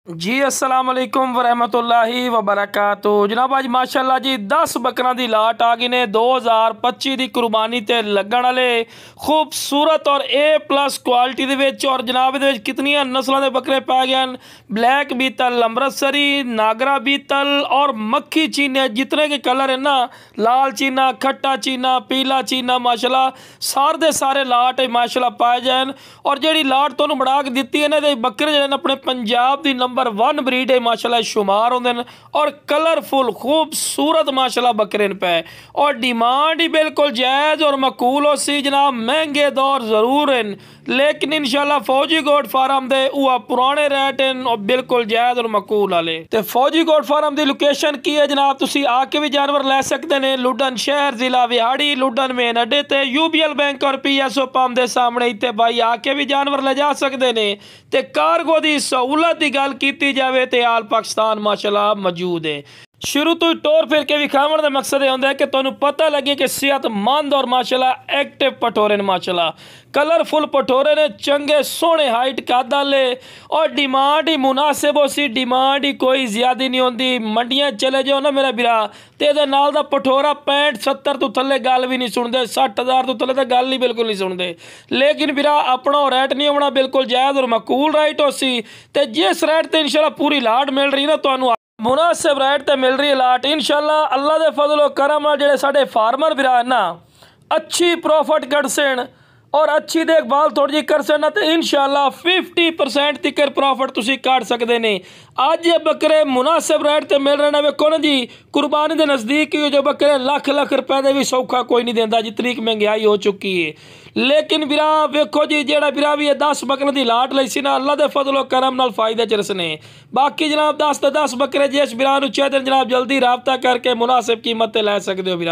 जी अस्सलाम वालेकुम वरहमतुल्लाहि वबरकातुहू। जनाब अज माशाअल्लाह जी 10 बकरां दी लाट आ गई ने 2025 दी कुर्बानी ते लगण वाले खूबसूरत और A+ क्वालिटी दे विच। और जनाब दे विच कितनियां नस्लों के बकरे पाए गए हैं। ब्लैक बीतल, अमृतसरी, नागरा बीतल और मक्खी चीने, जितने के कलर है ना, लाल चीना, खट्टा चीना, पीला चीना, माशाअल्लाह सारे दे सारे लाट माशाअल्लाह पाए जाए। और जी लाट तुहानूं बना के दित्ती है ना, बकरे जो अपने पंजाब की नंबर 1 ब्रीड है माशाल्लाह शुमार होंगे हैं। और कलरफुल खूबसूरत माशाल्लाह बकरे पे। और डिमांड ही बिल्कुल जायज़ और मकूल हो सी जनाब। महंगे दौर जरूर हैं लेकिन इंशाल्लाह फौजी गोट फार्म दे वह पुराने रेट हैं और बिल्कुल जायज़ और मकूल वाले। तो फौजी गोट फार्म की लोकेशन की है जनाब, तुसी आके भी जानवर लै सकते हैं। लुडन शहर, जिला विहाड़ी, लुडन मेन अड्डे ते UBL बैंक और PSO पंप के सामने इतने भाई आके भी जानवर ले जा सकते हैं। तो कार्गो की सहूलत की गल की जाए तो आल पाकिस्तान माशाल्लाह मौजूद है। शुरू तो टोर फिर के विखावन का मकसद यह होंगे कि तुहानूं पता लगे कि सेहतमंद और माशाल्लाह एक्टिव पठोरे ने, माशाल्लाह कलरफुल पठोरे ने, चंगे सोहने हाइट कद वाले। और डिमांड ही मुनासिब हो सी, डिमांड ही कोई ज्यादा नहीं होती। मंडियां चले जाओ ना मेरा बिरा तो ये नाल दा पठोरा 65-70 तो थले गल भी नहीं सुनते, 60,000 तो थले तो गल ही बिल्कुल नहीं सुनते। लेकिन बिरा अपना रेट नहीं होना, बिल्कुल जायज़ और मकूल रेट हो सी। तो जिस रेट से इंशाल्लाह पूरी लाट मिल रही ना, तुहानूं मुनासिब रेट ते मिल रही है लाट इंशाल्लाह। अल्लाह दे फजल और करम नाल जेहड़े साडे फार्मर भरा ना अच्छी प्रॉफिट कट सेन और अच्छी देखभाल थोड़ी जी कर सकना तो इंशाल्लाह 50% तिकर प्रॉफिट तुसी काट सकते हैं। अज ये बकरे मुनासिब रेट ते मिल रहे हैं। वेखो ना जी, कुर्बानी के नज़दीक ही जो बकरे लाख रुपए दे भी सौखा कोई नहीं देता, जितनी महंगाई हो चुकी है। लेकिन बिरा वेखो जी, जेड़ा बिरा भी 10 बकरे की लाट लई सी ना, अल्लाह दे फजलो करम नाल फायदे च रसने। बाकी जनाब 10 तो 10 बकरे जिस बिरा नूं चाहिए जनाब जल्दी राबता करके मुनासिब कीमत ते लै सकते हो बिरा।